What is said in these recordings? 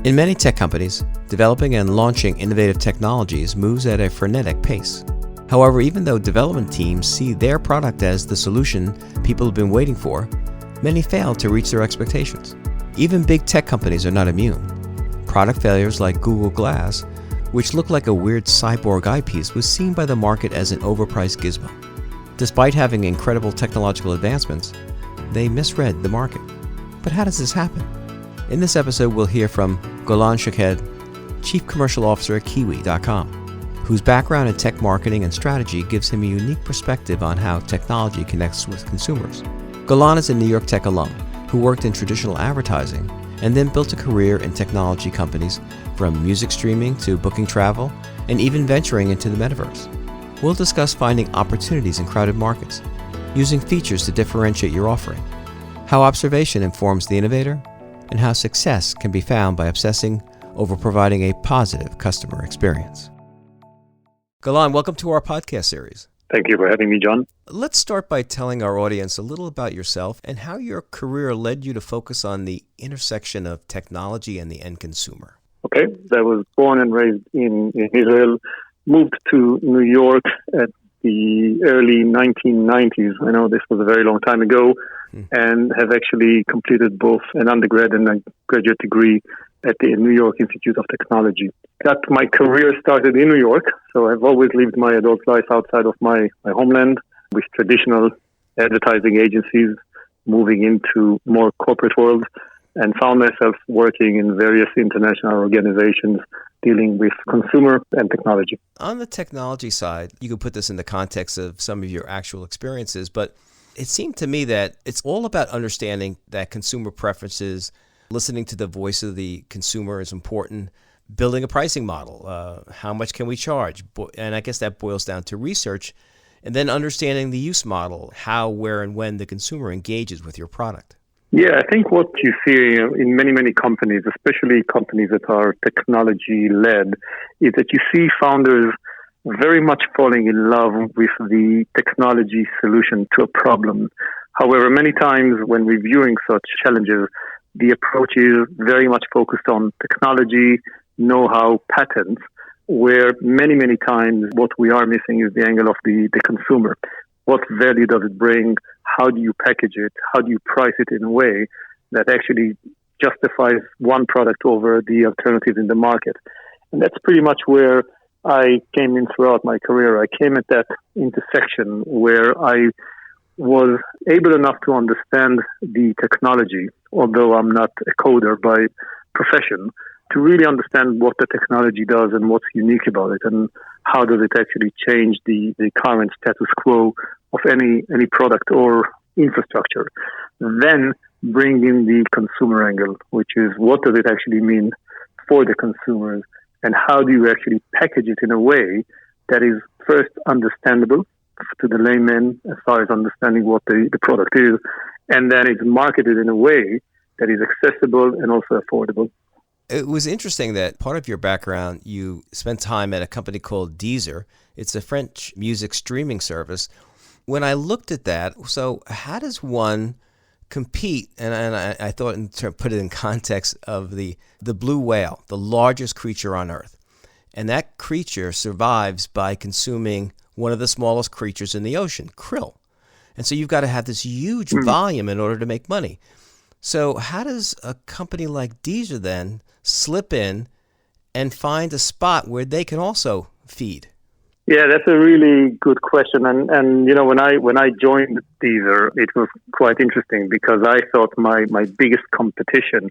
In many tech companies, developing and launching innovative technologies moves at a frenetic pace. However, even though development teams see their product as the solution people have been waiting for, many fail to reach their expectations. Even big tech companies are not immune. Product failures like Google Glass, which looked like a weird cyborg eyepiece, was seen by the market as an overpriced gizmo. Despite having incredible technological advancements, they misread the market. But how does this happen? In this episode, we'll hear from Golan Shaked, Chief Commercial Officer at Kiwi.com, whose background in tech marketing and strategy gives him a unique perspective on how technology connects with consumers. Golan is a New York Tech alum who worked in traditional advertising and then built a career in technology companies, from music streaming to booking travel and even venturing into the metaverse. We'll discuss finding opportunities in crowded markets, using features to differentiate your offering, how observation informs the innovator, and how success can be found by obsessing over providing a positive customer experience. Golan, welcome to our podcast series. Thank you for having me, John. Let's start by telling our audience a little about yourself and how your career led you to focus on the intersection of technology and the end consumer. Okay, I was born and raised in Israel, moved to New York at the early 1990s. I know this was a very long time ago, and have actually completed both an undergrad and a graduate degree at the New York Institute of Technology. Got my career started in New York, so I've always lived my adult life outside of my homeland with traditional advertising agencies, moving into more corporate world, and found myself working in various international organizations dealing with consumer and technology. On the technology side, you could put this in the context of some of your actual experiences, but it seemed to me that it's all about understanding that consumer preferences, listening to the voice of the consumer is important, building a pricing model, how much can we charge? And I guess that boils down to research, and then understanding the use model, how, where, and when the consumer engages with your product. Yeah, I think what you see in many companies, especially companies that are technology-led, is that you see founders very much falling in love with the technology solution to a problem. However, many times when reviewing such challenges, the approach is very much focused on technology, know-how, patents, where many times what we are missing is the angle of the consumer. What value does it bring? How do you package it? How do you price it in a way that actually justifies one product over the alternatives in the market? And that's pretty much where I came in throughout my career. I came at that intersection where I was able enough to understand the technology, although I'm not a coder by profession, to really understand what the technology does and what's unique about it and how does it actually change the current status quo of any product or infrastructure. Then bring in the consumer angle, which is what does it actually mean for the consumers and how do you actually package it in a way that is first understandable to the layman as far as understanding what the product is, and then it's marketed in a way that is accessible and also affordable. It was interesting that part of your background, you spent time at a company called Deezer. It's a French music streaming service. When I looked at that, so how does one compete? And I thought, put it in context of the blue whale, the largest creature on Earth. And that creature survives by consuming one of the smallest creatures in the ocean, krill. And so you've got to have this huge volume in order to make money. So how does a company like Deezer then slip in and find a spot where they can also feed? Yeah, that's a really good question. And you know, when I joined Deezer, it was quite interesting because I thought my biggest competition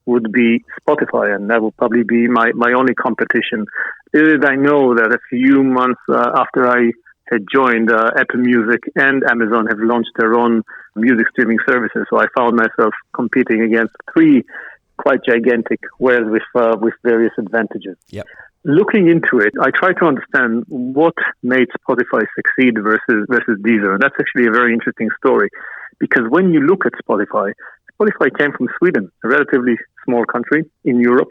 would be Spotify, and that would probably be my only competition. I know that a few months after I had joined, Apple Music and Amazon have launched their own music streaming services. So I found myself competing against three quite gigantic whales with various advantages. Yep. Looking into it, I try to understand what made Spotify succeed versus Deezer. And that's actually a very interesting story because when you look at Spotify came from Sweden, a relatively small country in Europe,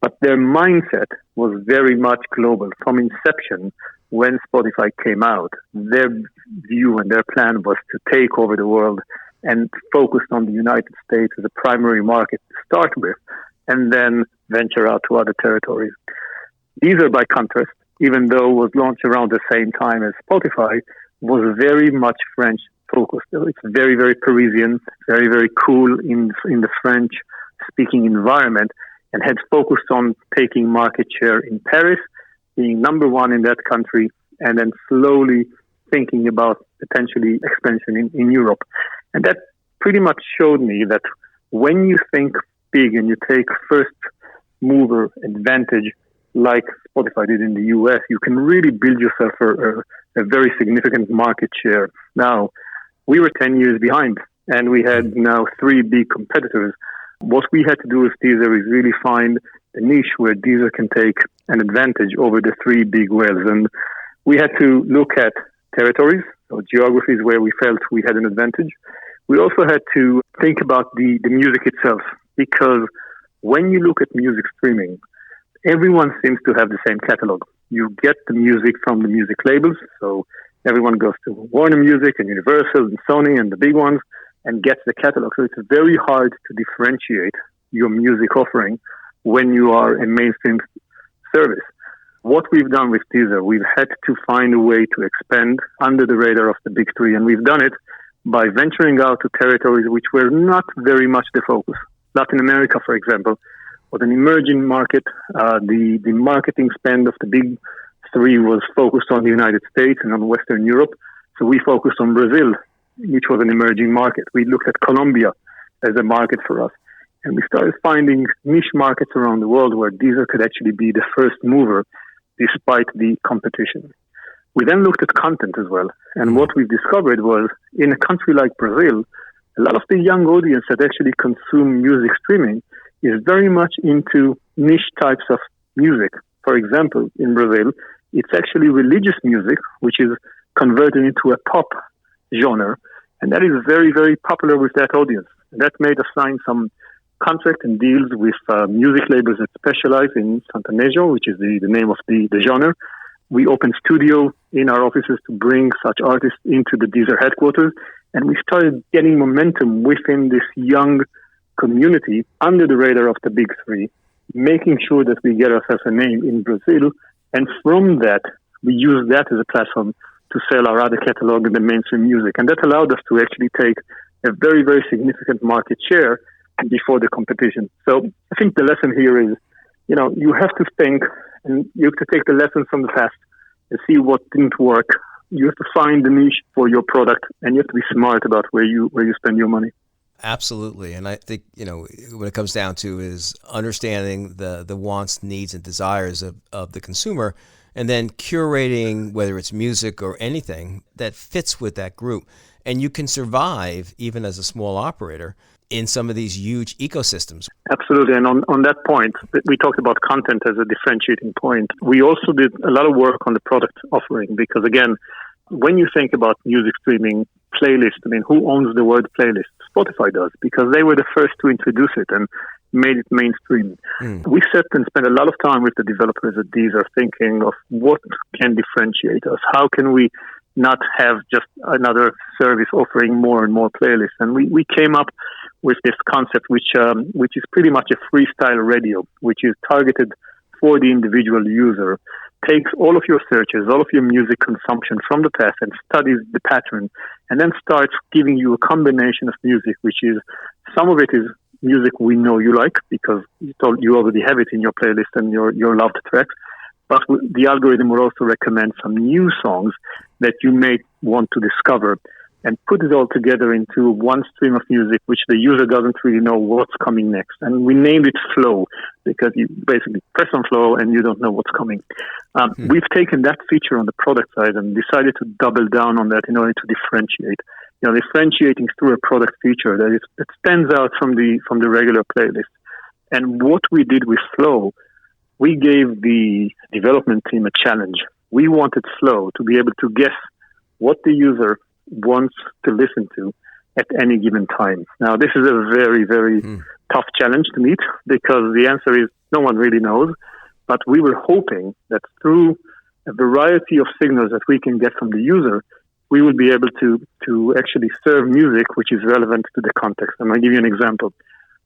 but their mindset was very much global. From inception, when Spotify came out, their view and their plan was to take over the world and focus on the United States as a primary market to start with, and then venture out to other territories. Deezer, by contrast, even though it was launched around the same time as Spotify, was very much French focused. It's very, very Parisian, very, very cool in the French speaking environment, and had focused on taking market share in Paris, being number one in that country, and then slowly thinking about potentially expansion in Europe. And that pretty much showed me that when you think big and you take first mover advantage like Spotify did in the US, you can really build yourself a very significant market share. Now, we were 10 years behind, and we had now 3 big competitors. What we had to do with Deezer is really find a niche where Deezer can take an advantage over the 3 big whales. And we had to look at territories, or geographies where we felt we had an advantage. We also had to think about the music itself, because when you look at music streaming, everyone seems to have the same catalog. You get the music from the music labels, so everyone goes to Warner Music and Universal and Sony and the big ones and gets the catalog. So it's very hard to differentiate your music offering when you are a mainstream service. What we've done with Deezer, we've had to find a way to expand under the radar of the big 3, and we've done it by venturing out to territories which were not very much the focus. Latin America, for example, was an emerging market. The marketing spend of the big 3 was focused on the United States and on Western Europe. So we focused on Brazil, which was an emerging market. We looked at Colombia as a market for us. And we started finding niche markets around the world where Deezer could actually be the first mover despite the competition. We then looked at content as well. And what we've discovered was in a country like Brazil, a lot of the young audience that actually consume music streaming is very much into niche types of music. For example, in Brazil, it's actually religious music, which is converted into a pop genre. And that is very, very popular with that audience. And that made us sign some contract and deals with music labels that specialize in Sertanejo, which is the name of the genre. We opened studio in our offices to bring such artists into the Deezer headquarters. And we started getting momentum within this young community under the radar of the big 3, making sure that we get ourselves a name in Brazil. And from that, we use that as a platform to sell our other catalog in the mainstream music. And that allowed us to actually take a very, very significant market share before the competition. So I think the lesson here is, you have to think and you have to take the lessons from the past and see what didn't work. You have to find the niche for your product, and you have to be smart about where you spend your money. Absolutely. And I think, what it comes down to is understanding the wants, needs, and desires of the consumer, and then curating, whether it's music or anything, that fits with that group. And you can survive, even as a small operator, in some of these huge ecosystems. Absolutely. And on that point, we talked about content as a differentiating point. We also did a lot of work on the product offering, because, again, when you think about music streaming, playlist, who owns the word playlist? Spotify does, because they were the first to introduce it and made it mainstream. We sat and spent a lot of time with the developers at Deezer thinking of what can differentiate us. How can we not have just another service offering more and more playlists? And we came up with this concept, which is pretty much a freestyle radio, which is targeted for the individual user, takes all of your searches, all of your music consumption from the past and studies the pattern, and then starts giving you a combination of music, which is, some of it is music we know you like because you already have it in your playlist and your loved tracks. But the algorithm will also recommend some new songs that you may want to discover, and put it all together into one stream of music, which the user doesn't really know what's coming next. And we named it Flow, because you basically press on Flow and you don't know what's coming. We've taken that feature on the product side and decided to double down on that in order to differentiate. Differentiating through a product feature that stands out from the regular playlist. And what we did with Flow, we gave the development team a challenge. We wanted Flow to be able to guess what the user wants to listen to at any given time. Now, this is a very, very tough challenge to meet, because the answer is no one really knows. But we were hoping that through a variety of signals that we can get from the user, we will be able to actually serve music which is relevant to the context. And I'll give you an example.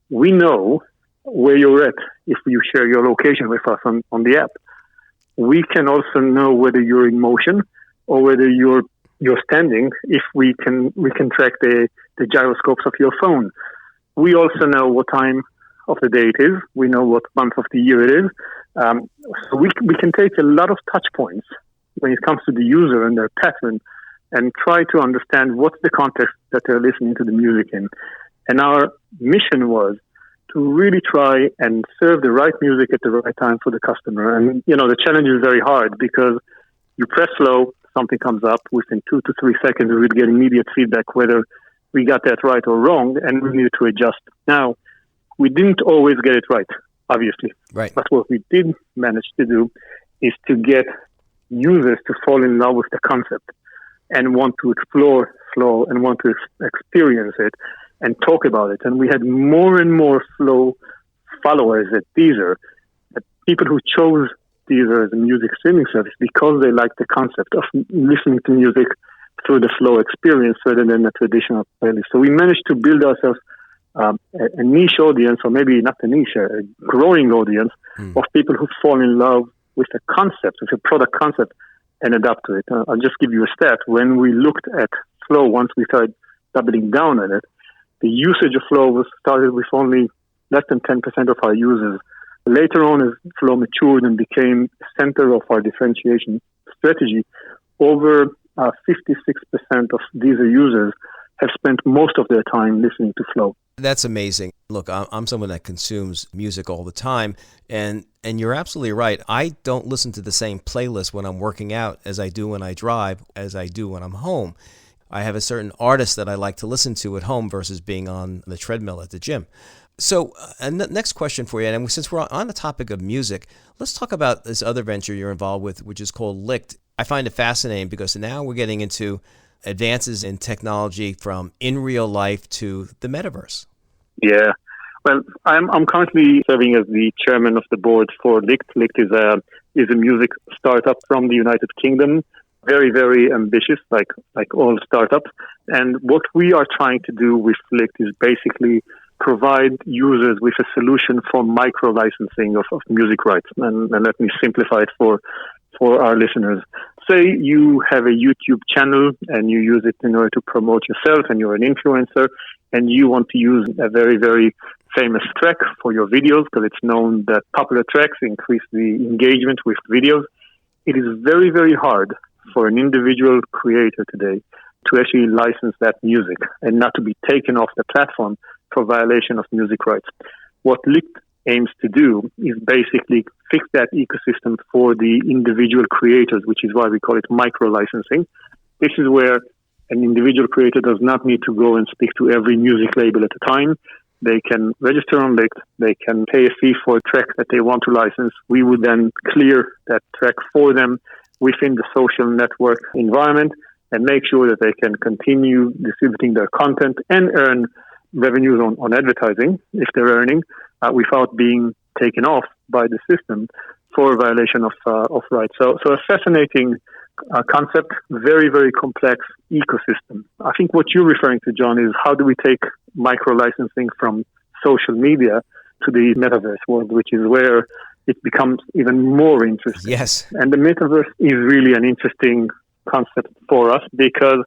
We know where you're at if you share your location with us on the app. We can also know whether you're in motion or whether you're standing if we can track the gyroscopes of your phone. We also know what time of the day it is. We know what month of the year it is. So we can take a lot of touch points when it comes to the user and their pattern and try to understand what's the context that they're listening to the music in. And our mission was to really try and serve the right music at the right time for the customer. And, the challenge is very hard because you press slow, something comes up, within 2 to 3 seconds, we would get immediate feedback whether we got that right or wrong, and we needed to adjust. Now, we didn't always get it right, obviously. Right. But what we did manage to do is to get users to fall in love with the concept and want to explore flow and want to experience it and talk about it. And we had more and more flow followers at Deezer, people who chose Deezer as a music streaming service because they like the concept of listening to music through the flow experience rather than a traditional playlist. So we managed to build ourselves a niche audience, or maybe not a niche, a growing audience of people who fall in love with the concept, with the product concept, and adapt to it. I'll just give you a stat. When we looked at flow, once we started doubling down on it, the usage of flow started with only less than 10% of our users. Later on, as flow matured and became the center of our differentiation strategy, over 56% of these users have spent most of their time listening to flow. That's amazing. Look, I'm someone that consumes music all the time, and you're absolutely right. I don't listen to the same playlist when I'm working out as I do when I drive, as I do when I'm home. I have a certain artist that I like to listen to at home versus being on the treadmill at the gym. So, next question for you, and since we're on the topic of music, let's talk about this other venture you're involved with, which is called Licked. I find it fascinating because now we're getting into advances in technology from in real life to the metaverse. Yeah. Well, I'm currently serving as the chairman of the board for Licked. Licked is a music startup from the United Kingdom. Very, very ambitious, like all startups. And what we are trying to do with Licked is basically provide users with a solution for micro-licensing of music rights. And let me simplify it for our listeners. Say you have a YouTube channel and you use it in order to promote yourself and you're an influencer and you want to use a very, very famous track for your videos because it's known that popular tracks increase the engagement with videos. It is very, very hard for an individual creator today to actually license that music and not to be taken off the platform for violation of music rights. What Licked aims to do is basically fix that ecosystem for the individual creators, which is why we call it micro-licensing. This is where an individual creator does not need to go and speak to every music label at a time. They can register on Licked. They can pay a fee for a track that they want to license. We would then clear that track for them within the social network environment and make sure that they can continue distributing their content and earn revenues on advertising, if they're earning, without being taken off by the system for violation of rights. So a fascinating concept, very, very complex ecosystem. I think what you're referring to, John, is how do we take micro-licensing from social media to the metaverse world, which is where it becomes even more interesting. Yes. And the metaverse is really an interesting concept for us because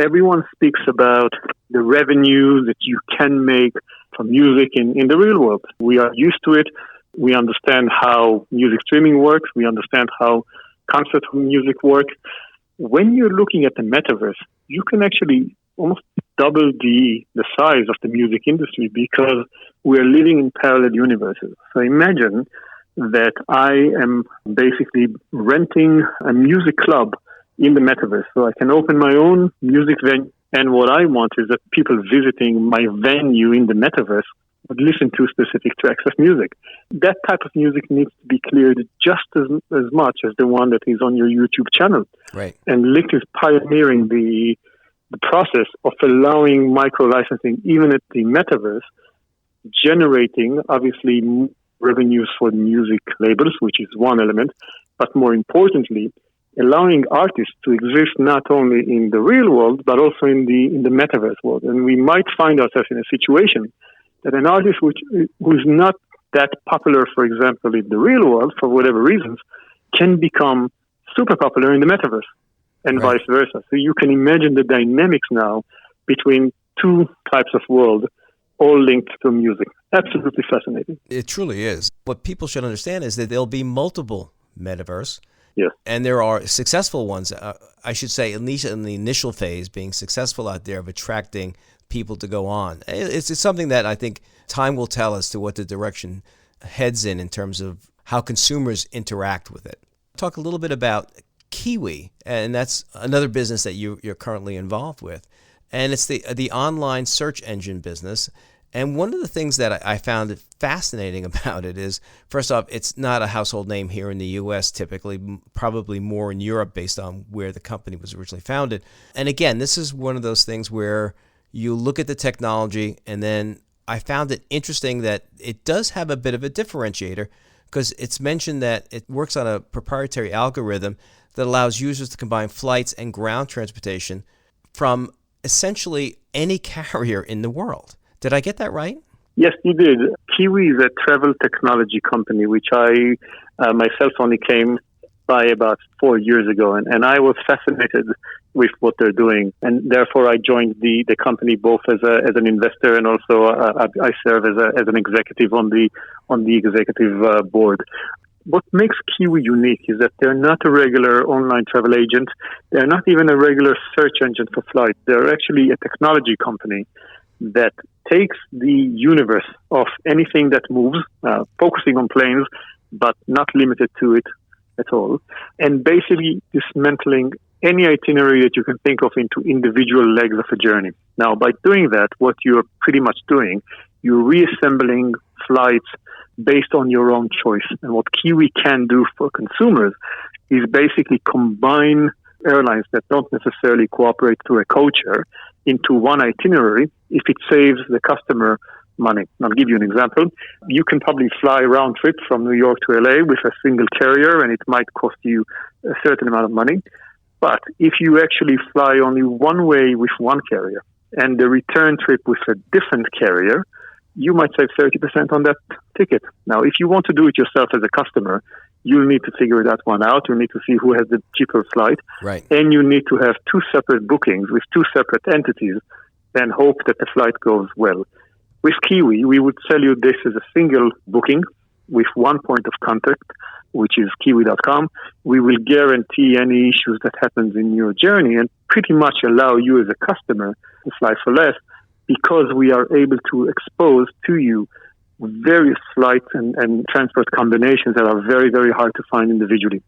everyone speaks about the revenue that you can make from music in the real world. We are used to it. We understand how music streaming works. We understand how concert music works. When you're looking at the metaverse, you can actually almost double the size of the music industry because we're living in parallel universes. So imagine that I am basically renting a music club in the metaverse. So I can open my own music venue. And what I want is that people visiting my venue in the metaverse would listen to specific tracks of music. That type of music needs to be cleared just as much as the one that is on your YouTube channel. Right. And Licked is pioneering the process of allowing micro-licensing even at the metaverse, generating, obviously, revenues for music labels, which is one element, but more importantly, allowing artists to exist not only in the real world, but also in the metaverse world. And we might find ourselves in a situation that an artist who's not that popular, for example, in the real world, for whatever reasons, can become super popular in the metaverse and vice versa. So you can imagine the dynamics now between two types of world all linked to music. Absolutely fascinating. It truly is. What people should understand is that there'll be multiple metaverse. Yes. And there are successful ones, I should say, at least in the initial phase, being successful out there of attracting people to go on. It's something that I think time will tell as to what the direction heads in terms of how consumers interact with it. Talk a little bit about Kiwi, and that's another business that you're currently involved with. And it's the online search engine business. And one of the things that I found fascinating about it is, first off, it's not a household name here in the U.S. typically, probably more in Europe based on where the company was originally founded. And again, this is one of those things where you look at the technology, and then I found it interesting that it does have a bit of a differentiator, because it's mentioned that it works on a proprietary algorithm that allows users to combine flights and ground transportation from essentially any carrier in the world. Did I get that right? Yes, you did. Kiwi is a travel technology company, which I myself only came by about 4 years ago. And I was fascinated with what they're doing. And therefore, I joined the company both as an investor, and also I serve as an executive on the executive board. What makes Kiwi unique is that they're not a regular online travel agent. They're not even a regular search engine for flights. They're actually a technology company that takes the universe of anything that moves, focusing on planes, but not limited to it at all, and basically dismantling any itinerary that you can think of into individual legs of a journey. Now, by doing that, what you're pretty much doing, you're reassembling flights based on your own choice. And what Kiwi can do for consumers is basically combine airlines that don't necessarily cooperate through a codeshare into one itinerary if it saves the customer money. I'll give you an example. You can probably fly round trip from New York to LA with a single carrier, and it might cost you a certain amount of money. But if you actually fly only one way with one carrier and the return trip with a different carrier, you might save 30% on that ticket. Now, if you want to do it yourself as a customer, you'll need to figure that one out. You'll need to see who has the cheaper flight. Right. And you need to have two separate bookings with two separate entities and hope that the flight goes well. With Kiwi, we would sell you this as a single booking with one point of contact, which is kiwi.com. We will guarantee any issues that happens in your journey and pretty much allow you as a customer to fly for less, because we are able to expose to you various flights and transport combinations that are very, very hard to find individually.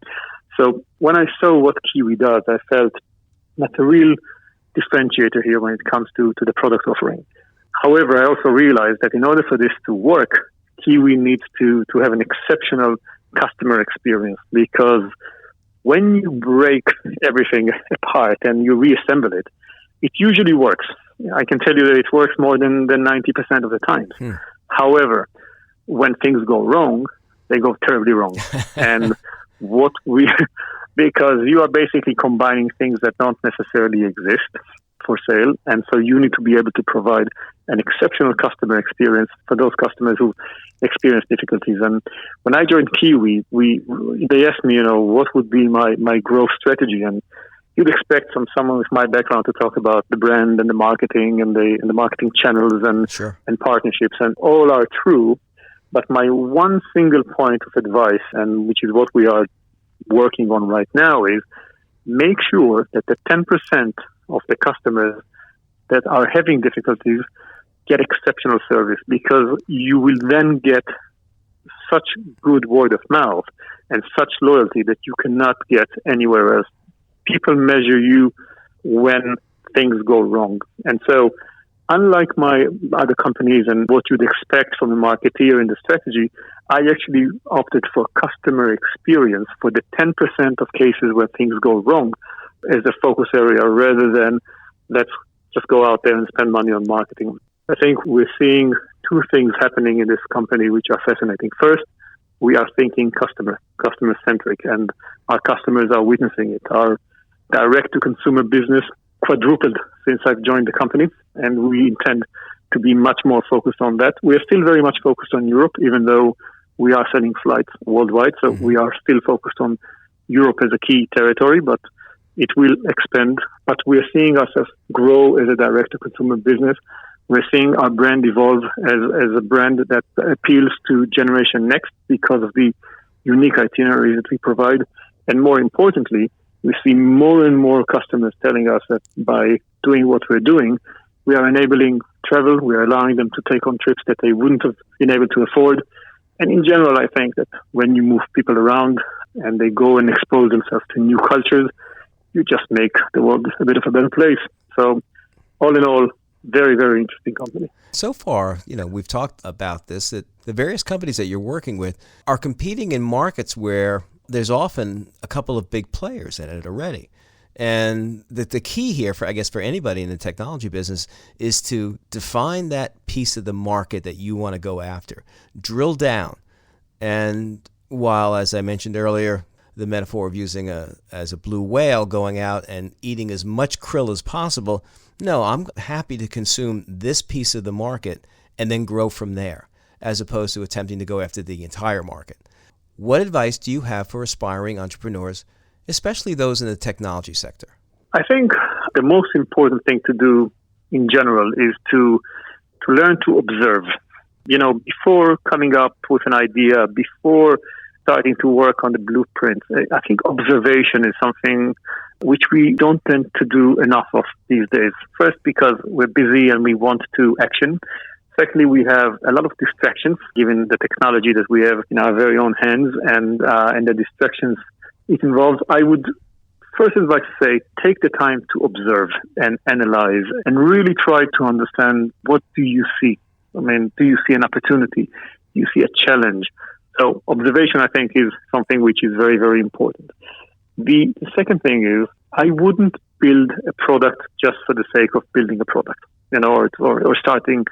So when I saw what Kiwi does, I felt that's a real differentiator here when it comes to the product offering. However, I also realized that in order for this to work, Kiwi needs to have an exceptional customer experience, because when you break everything apart and you reassemble it, it usually works. I can tell you that it works more than 90% of the time. However, when things go wrong, they go terribly wrong. And because you are basically combining things that don't necessarily exist for sale, and so you need to be able to provide an exceptional customer experience for those customers who experience difficulties. And when I joined Kiwi, they asked me, what would be my growth strategy, and you'd expect from someone with my background to talk about the brand and the marketing and the marketing channels and Sure. and partnerships, and all are true. But my one single point of advice, and which is what we are working on right now, is make sure that the 10% of the customers that are having difficulties get exceptional service, because you will then get such good word of mouth and such loyalty that you cannot get anywhere else. People measure you when things go wrong. And so, unlike my other companies and what you'd expect from a marketeer in the strategy, I actually opted for customer experience for the 10% of cases where things go wrong as a focus area, rather than let's just go out there and spend money on marketing. I think we're seeing two things happening in this company which are fascinating. First, we are thinking customer-centric, and our customers are witnessing it. Our direct-to-consumer business quadrupled since I've joined the company, and we intend to be much more focused on that. We are still very much focused on Europe, even though we are selling flights worldwide. So we are still focused on Europe as a key territory, but it will expand. But we are seeing ourselves grow as a direct-to-consumer business. We're seeing our brand evolve as a brand that appeals to Generation Next because of the unique itineraries that we provide. And more importantly, we see more and more customers telling us that by doing what we're doing, we are enabling travel. We are allowing them to take on trips that they wouldn't have been able to afford. And in general, I think that when you move people around and they go and expose themselves to new cultures, you just make the world a bit of a better place. So all in all, very, very interesting company. So far, we've talked about this, that the various companies that you're working with are competing in markets where there's often a couple of big players in it already. And the key here, for anybody in the technology business, is to define that piece of the market that you want to go after. Drill down. And while, as I mentioned earlier, the metaphor of using as a blue whale going out and eating as much krill as possible, no, I'm happy to consume this piece of the market and then grow from there, as opposed to attempting to go after the entire market. What advice do you have for aspiring entrepreneurs, especially those in the technology sector? I think the most important thing to do in general is to learn to observe. Before coming up with an idea, before starting to work on the blueprint, I think observation is something which we don't tend to do enough of these days. First, because we're busy and we want to action. Secondly, we have a lot of distractions, given the technology that we have in our very own hands and the distractions it involves. I would first advise to say, take the time to observe and analyze and really try to understand, what do you see? Do you see an opportunity? Do you see a challenge? So observation, I think, is something which is very, very important. The second thing is, I wouldn't build a product just for the sake of building a product, or starting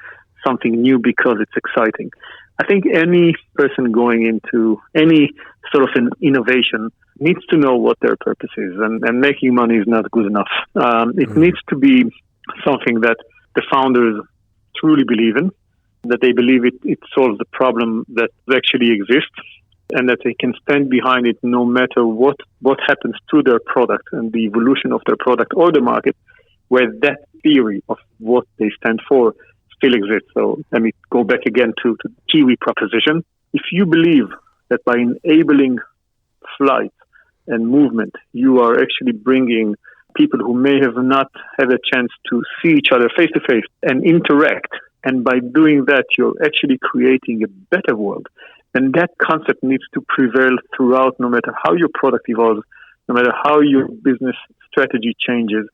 something new because it's exciting. I think any person going into any sort of an innovation needs to know what their purpose is, and making money is not good enough. It needs to be something that the founders truly believe in, that they believe it solves the problem that actually exists, and that they can stand behind it no matter what happens to their product and the evolution of their product or the market, where that theory of what they stand for still exists. So let me go back again to the Kiwi proposition. If you believe that by enabling flight and movement, you are actually bringing people who may have not had a chance to see each other face to face and interact, and by doing that, you're actually creating a better world, then that concept needs to prevail throughout, no matter how your product evolves, no matter how your business strategy changes.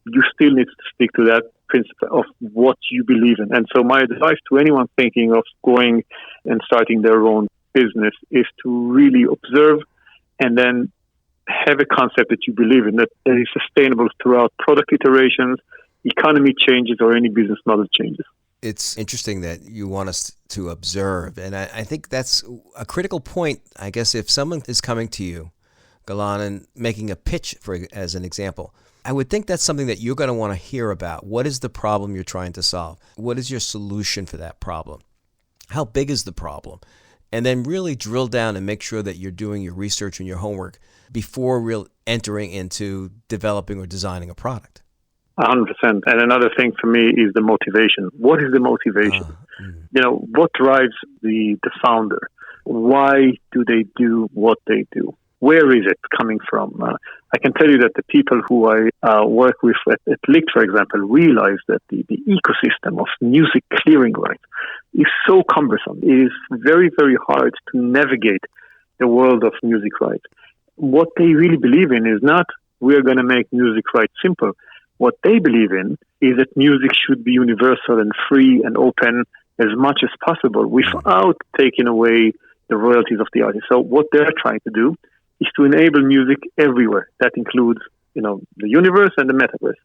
You still need to stick to that principle of what you believe in. And so my advice to anyone thinking of going and starting their own business is to really observe and then have a concept that you believe in, that is sustainable throughout product iterations, economy changes, or any business model changes. It's interesting that you want us to observe. And I think that's a critical point. I guess if someone is coming to you, Golan, and making a pitch, as an example, I would think that's something that you're going to want to hear about. What is the problem you're trying to solve? What is your solution for that problem? How big is the problem? And then really drill down and make sure that you're doing your research and your homework before entering into developing or designing a product. 100%. And another thing for me is the motivation. What is the motivation? What drives the founder? Why do they do what they do? Where is it coming from? I can tell you that the people who I work with at Licht, for example, realize that the ecosystem of music clearing rights is so cumbersome. It is very, very hard to navigate the world of music rights. What they really believe in is not, we're going to make music rights simple. What they believe in is that music should be universal and free and open as much as possible without taking away the royalties of the artist. So what they're trying to do is to enable music everywhere. That includes, the universe and the metaverse.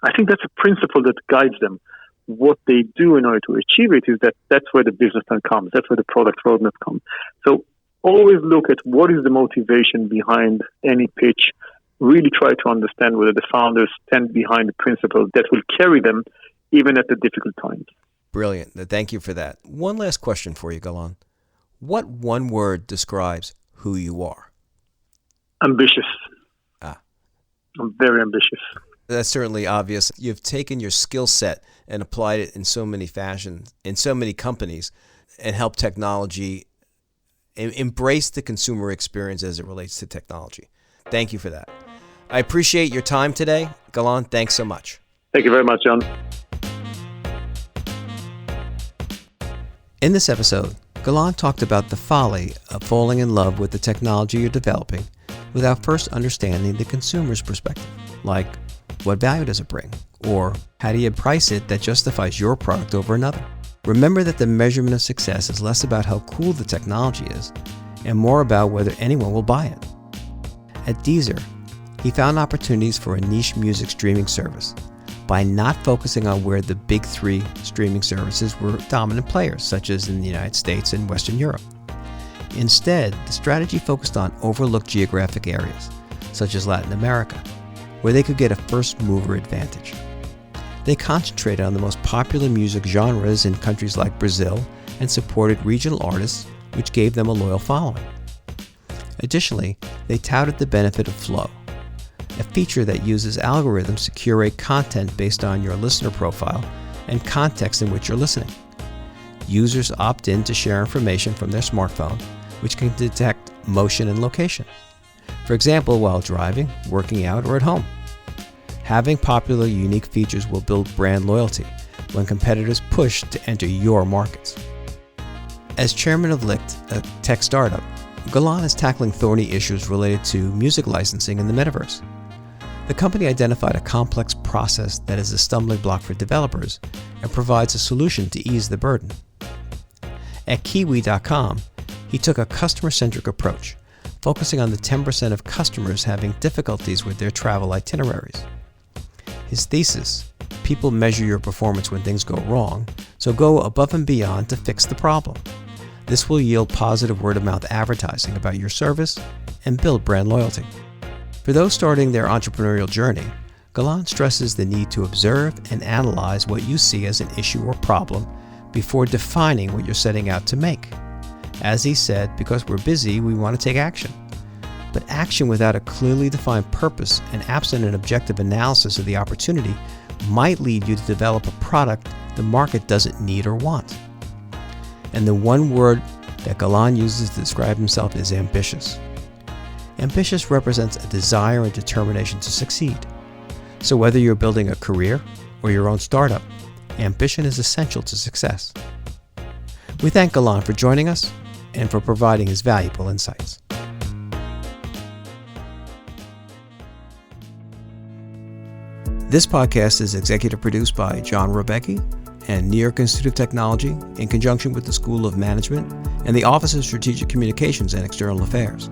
I think that's a principle that guides them. What they do in order to achieve it is that's where the business plan comes. That's where the product roadmap comes. So always look at what is the motivation behind any pitch. Really try to understand whether the founders stand behind the principles that will carry them even at the difficult times. Brilliant. Thank you for that. One last question for you, Golan. What one word describes who you are? Ambitious. Ah, I'm very ambitious. that's certainly obvious. You've taken your skill set and applied it in so many fashions, in so many companies, and helped technology embrace the consumer experience as it relates to technology. Thank you for that. I appreciate your time today. Golan, thanks so much. Thank you very much, John. In this episode, Golan talked about the folly of falling in love with the technology you're developing without first understanding the consumer's perspective, like what value does it bring, or how do you price it that justifies your product over another. Remember that the measurement of success is less about how cool the technology is and more about whether anyone will buy it. At Deezer, he found opportunities for a niche music streaming service by not focusing on where the big three streaming services were dominant players, such as in the United States and Western Europe. Instead, the strategy focused on overlooked geographic areas, such as Latin America, where they could get a first-mover advantage. They concentrated on the most popular music genres in countries like Brazil and supported regional artists, which gave them a loyal following. Additionally, they touted the benefit of flow, a feature that uses algorithms to curate content based on your listener profile and context in which you're listening. Users opt in to share information from their smartphone, which can detect motion and location. For example, while driving, working out, or at home. Having popular, unique features will build brand loyalty when competitors push to enter your markets. As chairman of Licht, a tech startup, Golan is tackling thorny issues related to music licensing in the metaverse. The company identified a complex process that is a stumbling block for developers and provides a solution to ease the burden. At Kiwi.com, he took a customer-centric approach, focusing on the 10% of customers having difficulties with their travel itineraries. His thesis: people measure your performance when things go wrong, so go above and beyond to fix the problem. This will yield positive word-of-mouth advertising about your service and build brand loyalty. For those starting their entrepreneurial journey, Golan stresses the need to observe and analyze what you see as an issue or problem before defining what you're setting out to make. As he said, because we're busy, we want to take action. But action without a clearly defined purpose and absent an objective analysis of the opportunity might lead you to develop a product the market doesn't need or want. And the one word that Golan uses to describe himself is ambitious. Ambitious represents a desire and determination to succeed. So whether you're building a career or your own startup, ambition is essential to success. We thank Golan for joining us and for providing his valuable insights. This podcast is executive produced by John Rebecchi and New York Institute of Technology in conjunction with the School of Management and the Office of Strategic Communications and External Affairs.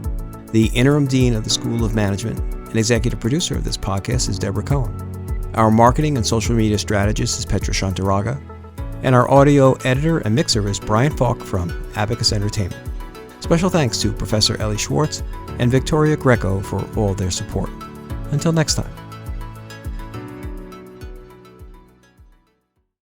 The interim dean of the School of Management and executive producer of this podcast is Deborah Cohen. Our marketing and social media strategist is Petra Shantaraga, and our audio editor and mixer is Brian Falk from Abacus Entertainment. Special thanks to Professor Ellie Schwartz and Victoria Greco for all their support. Until next time.